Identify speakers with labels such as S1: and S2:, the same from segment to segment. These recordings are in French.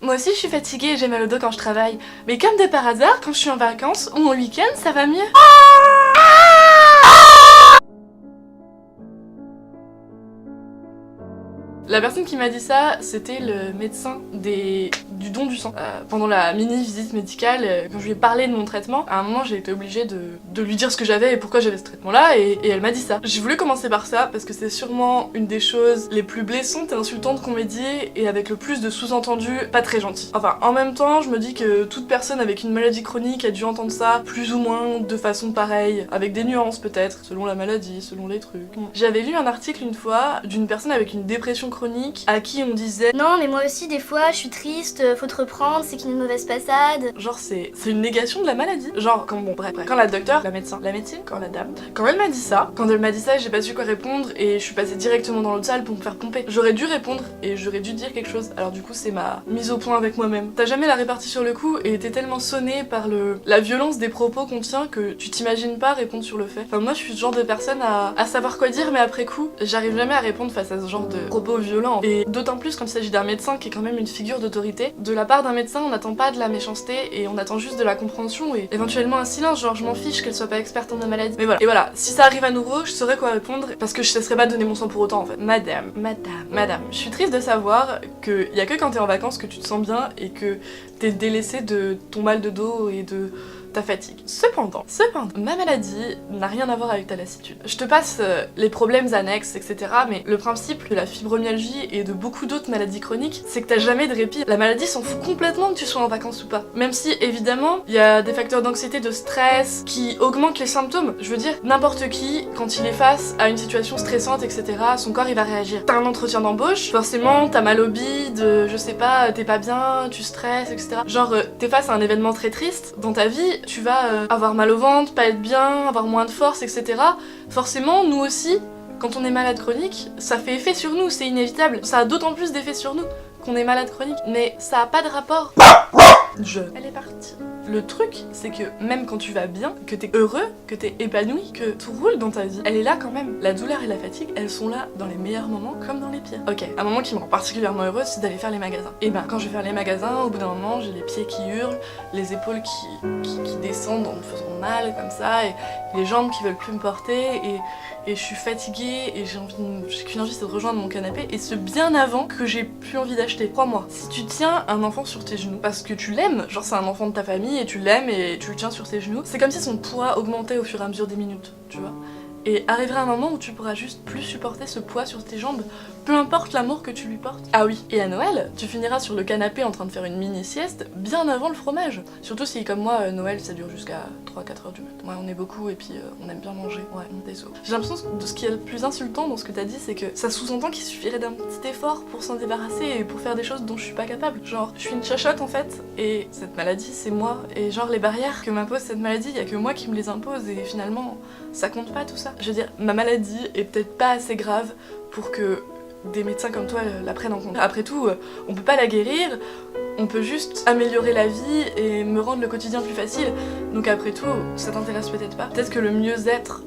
S1: Moi aussi je suis fatiguée et j'ai mal au dos quand je travaille. Mais comme de par hasard, quand je suis en vacances ou en week-end, ça va mieux. La personne qui m'a dit ça, c'était le médecin du don du sang. Pendant la mini-visite médicale, quand je lui ai parlé de mon traitement, à un moment j'ai été obligée de lui dire ce que j'avais et pourquoi j'avais ce traitement-là, et elle m'a dit ça. J'ai voulu commencer par ça, parce que c'est sûrement une des choses les plus blessantes et insultantes qu'on m'ait dit, et avec le plus de sous-entendus pas très gentils. Enfin, en même temps, je me dis que toute personne avec une maladie chronique a dû entendre ça plus ou moins de façon pareille, avec des nuances peut-être, selon la maladie, selon les trucs. J'avais lu un article une fois d'une personne avec une dépression chronique à qui on disait
S2: non mais moi aussi des fois je suis triste, faut te reprendre, c'est qu'une mauvaise passade.
S1: Genre c'est une négation de la maladie. Genre bref. Quand la docteure, la médecine, quand la dame, quand elle m'a dit ça, j'ai pas su quoi répondre et je suis passée directement dans l'autre salle pour me faire pomper. J'aurais dû répondre et j'aurais dû dire quelque chose. Alors du coup c'est ma mise au point avec moi-même. T'as jamais la répartie sur le coup et t'es tellement sonné par la violence des propos qu'on tient que tu t'imagines pas répondre sur le fait. Enfin moi je suis ce genre de personne à savoir quoi dire mais après coup j'arrive jamais à répondre face à ce genre de propos violents. Et d'autant plus quand il s'agit d'un médecin qui est quand même une figure d'autorité. De la part d'un médecin on n'attend pas de la méchanceté et on attend juste de la compréhension et éventuellement un silence, genre je m'en fiche qu'elle soit pas experte en ma maladie. Mais voilà. Et voilà, si ça arrive à nouveau, je saurais quoi répondre parce que je cesserai pas de donner mon sang pour autant en fait. Madame, je suis triste de savoir que y a que quand t'es en vacances que tu te sens bien et que t'es délaissé de ton mal de dos et de ta fatigue. Cependant, ma maladie n'a rien à voir avec ta lassitude. Je te passe les problèmes annexes, etc. Mais le principe de la fibromyalgie et de beaucoup d'autres maladies chroniques, c'est que t'as jamais de répit. La maladie s'en fout complètement que tu sois en vacances ou pas. Même si, évidemment, il y a des facteurs d'anxiété, de stress qui augmentent les symptômes. Je veux dire, n'importe qui, quand il est face à une situation stressante, etc., son corps il va réagir. T'as un entretien d'embauche, forcément, t'as mal au bide, je sais pas, t'es pas bien, tu stresses, etc. Genre, t'es face à un événement très triste dans ta vie, tu vas avoir mal au ventre, pas être bien, avoir moins de force, etc. Forcément, nous aussi, quand on est malade chronique, ça fait effet sur nous, c'est inévitable. Ça a d'autant plus d'effet sur nous qu'on est malade chronique, mais ça a pas de rapport. Elle est partie. Le truc, c'est que même quand tu vas bien, que t'es heureux, que t'es épanoui, que tout roule dans ta vie, elle est là quand même. La douleur et la fatigue, elles sont là dans les meilleurs moments comme dans les pires. Ok, un moment qui me rend particulièrement heureuse, c'est d'aller faire les magasins. Et ben, quand je vais faire les magasins, au bout d'un moment, j'ai les pieds qui hurlent, les épaules qui descendent en me faisant mal comme ça, et les jambes qui veulent plus me porter, et je suis fatiguée, et j'ai qu'une envie, c'est de rejoindre mon canapé, et ce bien avant que j'ai plus envie d'acheter. Crois-moi, si tu tiens un enfant sur tes genoux, parce que tu l'aimes, genre c'est un enfant de ta famille, et tu l'aimes, et tu le tiens sur tes genoux, c'est comme si son poids augmentait au fur et à mesure des minutes, tu vois. Et arrivera un moment où tu pourras juste plus supporter ce poids sur tes jambes, peu importe l'amour que tu lui portes. Ah oui, et à Noël, tu finiras sur le canapé en train de faire une mini-sieste bien avant le fromage. Surtout si, comme moi, Noël ça dure jusqu'à 3-4 heures du matin. Ouais, on est beaucoup et puis on aime bien manger. Ouais, désolé. J'ai l'impression que ce qui est le plus insultant dans ce que t'as dit, c'est que ça sous-entend qu'il suffirait d'un petit effort pour s'en débarrasser et pour faire des choses dont je suis pas capable. Genre, je suis une chachotte en fait, et cette maladie c'est moi. Et genre, les barrières que m'impose cette maladie, y a que moi qui me les impose, et finalement, ça compte pas tout ça. Je veux dire, ma maladie est peut-être pas assez grave pour que des médecins comme toi la prennent en compte. Après tout, on peut pas la guérir, on peut juste améliorer la vie et me rendre le quotidien plus facile. Donc après tout, ça t'intéresse peut-être pas. Peut-être que le mieux-être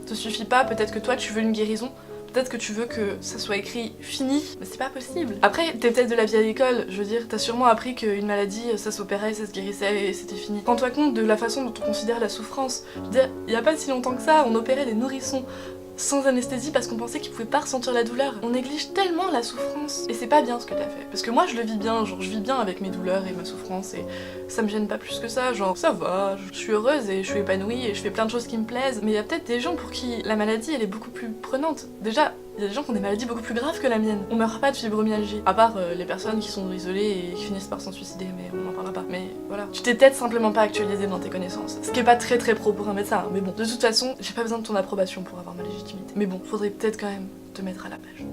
S1: te suffit pas, peut-être que toi tu veux une guérison, peut-être que tu veux que ça soit écrit fini, mais c'est pas possible. Après, t'es peut-être de la vieille école, je veux dire, t'as sûrement appris qu'une maladie, ça s'opérait, ça se guérissait et c'était fini. Rends-toi compte de la façon dont on considère la souffrance. Je veux dire, y a pas si longtemps que ça, on opérait des nourrissons sans anesthésie parce qu'on pensait qu'ils pouvaient pas ressentir la douleur. On néglige tellement la souffrance. Et c'est pas bien ce que t'as fait. Parce que moi je le vis bien, genre je vis bien avec mes douleurs et ma souffrance et ça me gêne pas plus que ça, genre ça va, je suis heureuse et je suis épanouie et je fais plein de choses qui me plaisent. Mais il y a peut-être des gens pour qui la maladie elle est beaucoup plus prenante. Déjà, il y a des gens qui ont des maladies beaucoup plus graves que la mienne. On meurt pas de fibromyalgie, à part les personnes qui sont isolées et qui finissent par s'en suicider, mais on en parlera pas. Mais voilà, tu t'es peut-être simplement pas actualisé dans tes connaissances, ce qui est pas très pro pour un médecin, mais bon, de toute façon, j'ai pas besoin de ton approbation pour avoir ma légitimité. Mais bon, faudrait peut-être quand même te mettre à la page.